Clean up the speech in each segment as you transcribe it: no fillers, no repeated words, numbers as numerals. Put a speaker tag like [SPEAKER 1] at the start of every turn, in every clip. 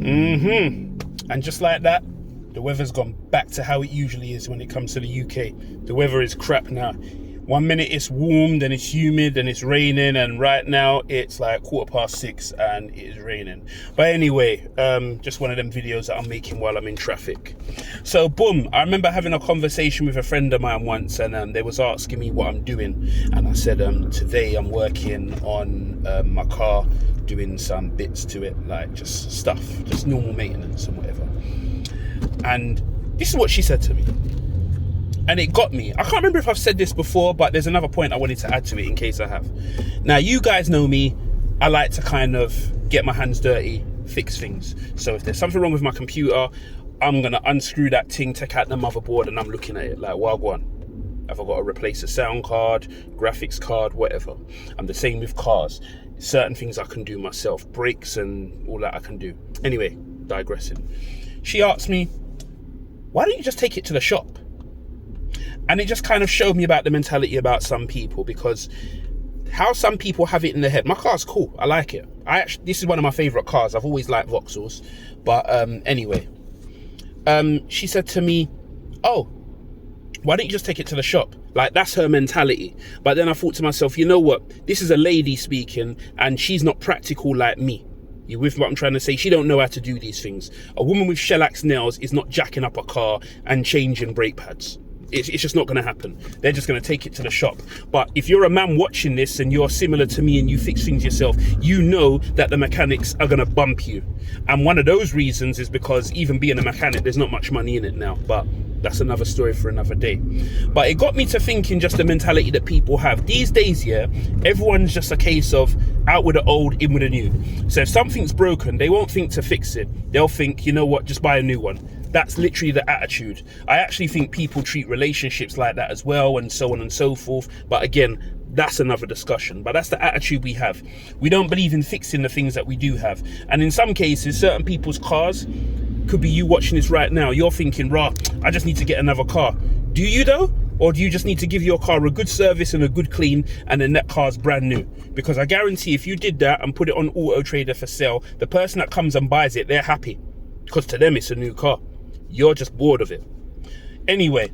[SPEAKER 1] And just like that, the weather's gone back to how it usually is when it comes to the UK. The weather is crap now. 1 minute it's warm, then it's humid, then it's raining, and right now it's like 6:15 and it is raining. But anyway, just one of them videos that I'm making while I'm in traffic. So boom, I remember having a conversation with a friend of mine once, and they was asking me what I'm doing, and I said today I'm working on my car, doing some bits to it, like just stuff, just normal maintenance and whatever. And this is what she said to me. And it got me. I can't remember if I've said this before, but there's another point I wanted to add to it in case I have. Now, you guys know me. I like to kind of get my hands dirty, fix things. So if there's something wrong with my computer, I'm going to unscrew that thing, take out the motherboard, and I'm looking at it like, wagwan. Have I got to replace a sound card, graphics card, whatever? I'm the same with cars. Certain things I can do myself, brakes and all that I can do. Anyway, digressing. She asked me, why don't you just take it to the shop? And it just kind of showed me about the mentality about some people, because how some people have it in their head. My car's cool. I like it. This is one of my favorite cars. I've always liked Vauxhalls. But anyway, she said to me, oh, why don't you just take it to the shop? Like, that's her mentality. But then I thought to myself, you know what? This is a lady speaking, and she's not practical like me. You with what I'm trying to say? She don't know how to do these things. A woman with shellac nails is not jacking up a car and changing brake pads. It's just not going to happen. They're just going to take it to the shop. But if you're a man watching this and you're similar to me and you fix things yourself, you know that the mechanics are going to bump you. And one of those reasons is because even being a mechanic, there's not much money in it now. But that's another story for another day. But it got me to thinking just the mentality that people have. These days, yeah, everyone's just a case of out with the old, in with the new. So if something's broken, they won't think to fix it. They'll think, you know what, just buy a new one. That's literally the attitude. I actually think people treat relationships like that as well, and so on and so forth. But again, that's another discussion. But that's the attitude we have. We don't believe in fixing the things that we do have. And in some cases, certain people's cars, could be you watching this right now, you're thinking, rah, I just need to get another car. Do you though? Or do you just need to give your car a good service and a good clean, and then that car's brand new? Because I guarantee if you did that and put it on Auto Trader for sale, the person that comes and buys it, they're happy. Because to them, it's a new car. You're just bored of it. Anyway,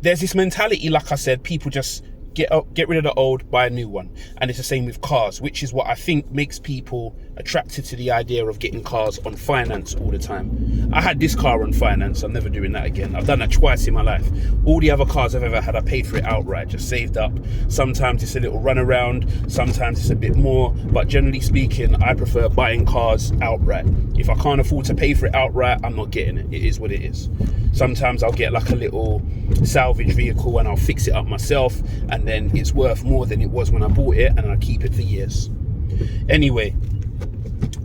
[SPEAKER 1] there's this mentality, like I said, people just get rid of the old, buy a new one. And it's the same with cars, which is what I think makes people attracted to the idea of getting cars on finance all the time. I had this car on finance. I'm never doing that again. I've done that twice in my life. All the other cars I've ever had, I paid for it outright, just saved up. Sometimes it's a little run around, sometimes it's a bit more, but generally speaking, I prefer buying cars outright. If I can't afford to pay for it outright, I'm not getting it. It is what it is. Sometimes I'll get like a little salvage vehicle and I'll fix it up myself, and then it's worth more than it was when I bought it, and I'll keep it for years. Anyway,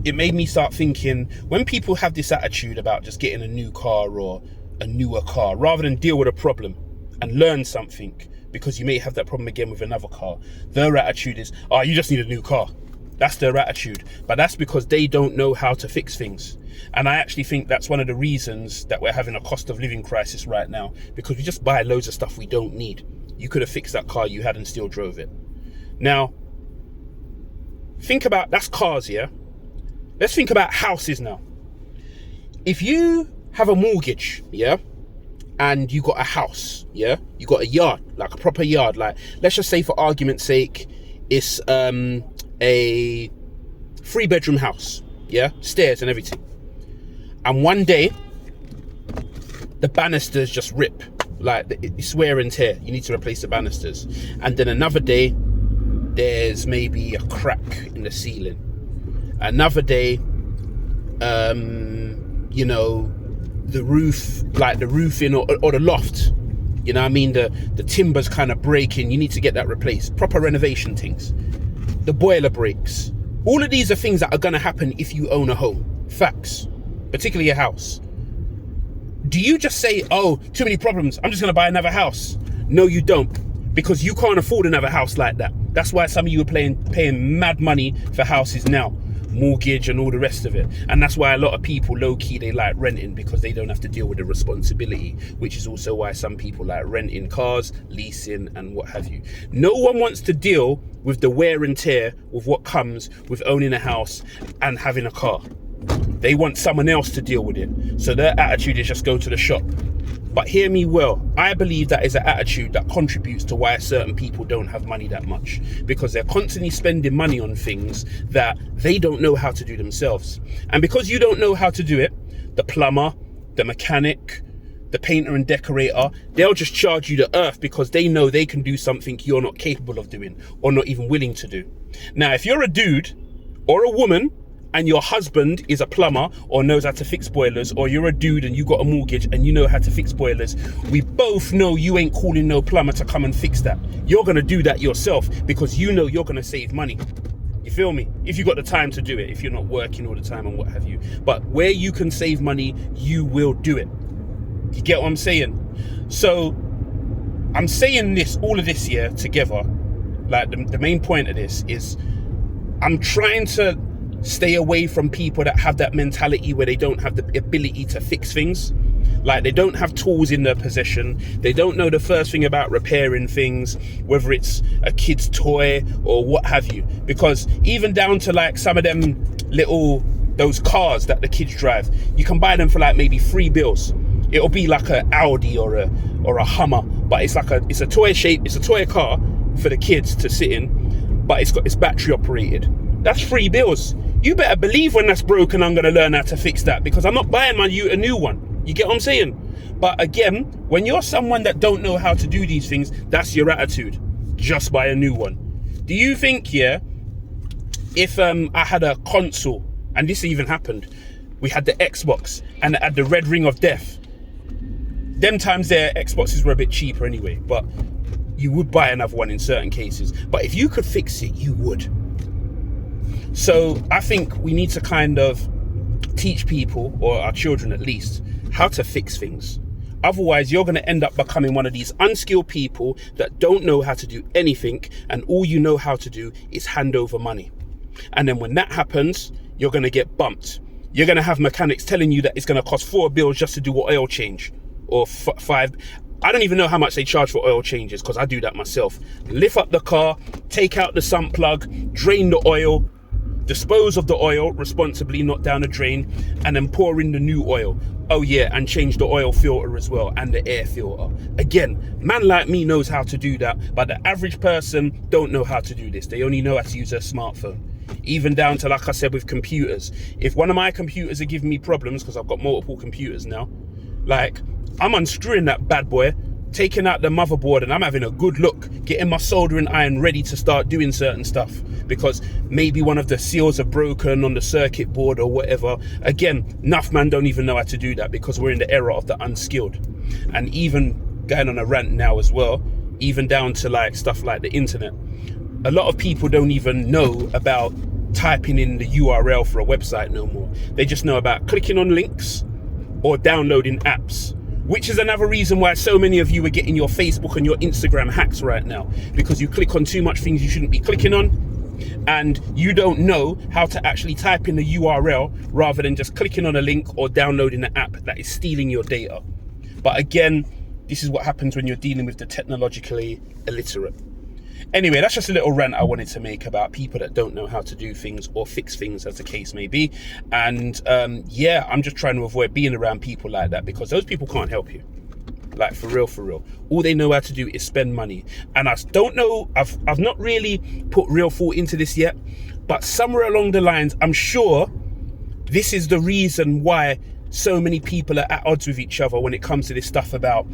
[SPEAKER 1] it made me start thinking, when people have this attitude about just getting a new car or a newer car, rather than deal with a problem and learn something, because you may have that problem again with another car, their attitude is, oh, you just need a new car. That's their attitude. But that's because they don't know how to fix things. And I actually think that's one of the reasons that we're having a cost of living crisis right now, because we just buy loads of stuff we don't need. You could have fixed that car you had and still drove it. Now, think about, that's cars, yeah? Let's think about houses now. If you have a mortgage, yeah, and you got a house, yeah, you got a yard, like a proper yard, like, let's just say for argument's sake, it's a 3-bedroom house, yeah, stairs and everything. And one day, the banisters just rip, like it's wear and tear. You need to replace the banisters. And then another day, there's maybe a crack in the ceiling. Another day, you know, the roof, like the roofing or the loft, you know what I mean? The timber's kind of breaking. You need to get that replaced. Proper renovation things. The boiler breaks. All of these are things that are going to happen if you own a home. Facts. Particularly a house. Do you just say, oh, too many problems, I'm just going to buy another house? No, you don't. Because you can't afford another house like that. That's why some of you are paying mad money for houses now. Mortgage and all the rest of it. And that's why a lot of people, low-key, they like renting, because they don't have to deal with the responsibility, which is also why some people like renting cars, leasing and what have you. No one wants to deal with the wear and tear with what comes with owning a house and having a car. They want someone else to deal with it. So their attitude is just go to the shop. But hear me well, I believe that is an attitude that contributes to why certain people don't have money that much, because they're constantly spending money on things that they don't know how to do themselves. And because you don't know how to do it, the plumber, the mechanic, the painter and decorator, they'll just charge you the earth because they know they can do something you're not capable of doing or not even willing to do. Now, if you're a dude or a woman and your husband is a plumber or knows how to fix boilers, or you're a dude and you got a mortgage and you know how to fix boilers, we both know you ain't calling no plumber to come and fix that. You're going to do that yourself because you know you're going to save money. You feel me? If you got the time to do it, if you're not working all the time and what have you. But where you can save money, you will do it. You get what I'm saying? So I'm saying this, all of this here together, like the main point of this is I'm trying to stay away from people that have that mentality where they don't have the ability to fix things. Like they don't have tools in their possession. They don't know the first thing about repairing things, whether it's a kid's toy or what have you. Because even down to like some of them those cars that the kids drive, you can buy them for like maybe £3. It'll be like an Audi or a Hummer, but it's a toy shape. It's a toy car for the kids to sit in, but it's battery operated. That's £3. You better believe when that's broken, I'm going to learn how to fix that, because I'm not buying a new one. You get what I'm saying? But again, when you're someone that don't know how to do these things, that's your attitude. Just buy a new one. Do you think, if I had a console, and this even happened, we had the Xbox and it had the red ring of death. Them times their Xboxes were a bit cheaper anyway, but you would buy another one in certain cases. But if you could fix it, you would. So I think we need to kind of teach people, or our children at least, how to fix things. Otherwise, you're going to end up becoming one of these unskilled people that don't know how to do anything, and all you know how to do is hand over money. And then when that happens, you're going to get bumped. You're going to have mechanics telling you that it's going to cost £4 just to do an oil change, or £5. I don't even know how much they charge for oil changes, because I do that myself. Lift up the car, take out the sump plug, drain the oil, dispose of the oil responsibly, not down the drain, and then pour in the new oil. Oh yeah, and change the oil filter as well, and the air filter. Again, man like me knows how to do that, but the average person don't know how to do this. They only know how to use their smartphone. Even down to, like I said, with computers. If one of my computers are giving me problems, because I've got multiple computers now, like, I'm unscrewing that bad boy, taking out the motherboard, and I'm having a good look, getting my soldering iron ready to start doing certain stuff, because maybe one of the seals are broken on the circuit board or whatever. Again, enough man don't even know how to do that, because we're in the era of the unskilled. And even going on a rant now as well, even down to like stuff like the internet, a lot of people don't even know about typing in the URL for a website no more. They just know about clicking on links or downloading apps, which is another reason why so many of you are getting your Facebook and your Instagram hacks right now, because you click on too much things you shouldn't be clicking on, and you don't know how to actually type in the URL rather than just clicking on a link or downloading an app that is stealing your data. But again, this is what happens when you're dealing with the technologically illiterate. Anyway, that's just a little rant I wanted to make about people that don't know how to do things or fix things, as the case may be. And I'm just trying to avoid being around people like that, because those people can't help you. Like, for real. All they know how to do is spend money. And I don't know, I've not really put real thought into this yet, but somewhere along the lines, I'm sure this is the reason why so many people are at odds with each other when it comes to this stuff about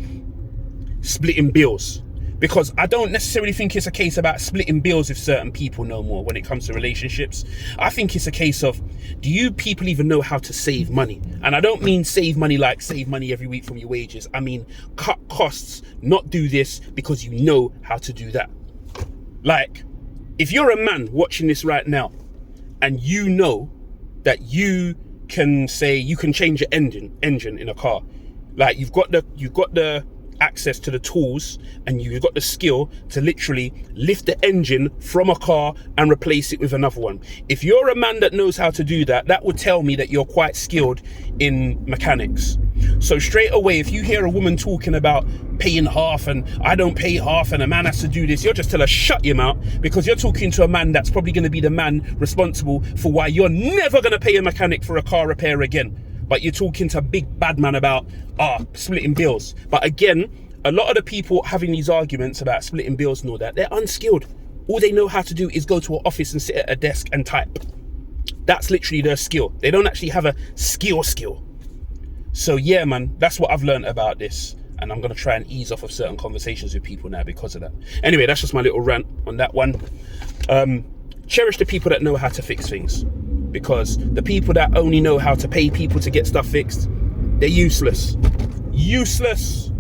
[SPEAKER 1] splitting bills. Because I don't necessarily think it's a case about splitting bills with certain people no more when it comes to relationships. I think it's a case of, do you people even know how to save money? And I don't mean save money like save money every week from your wages. I mean cut costs, not do this because you know how to do that. Like, if you're a man watching this right now and you know that you can change your engine in a car, like you've got the access to the tools and you've got the skill to literally lift the engine from a car and replace it with another one. If you're a man that knows how to do that, that would tell me that you're quite skilled in mechanics. So straight away, if you hear a woman talking about paying half and I don't pay half and a man has to do this, you'll just tell her, shut your mouth, because you're talking to a man that's probably going to be the man responsible for why you're never going to pay a mechanic for a car repair again. But you're talking to a big bad man about splitting bills. But again, a lot of the people having these arguments about splitting bills and all that, they're unskilled. All they know how to do is go to an office and sit at a desk and type. That's literally their skill. They don't actually have a skill. So yeah, man, that's what I've learned about this. And I'm going to try and ease off of certain conversations with people now because of that. Anyway, that's just my little rant on that one. Cherish the people that know how to fix things. Because the people that only know how to pay people to get stuff fixed, they're useless. Useless.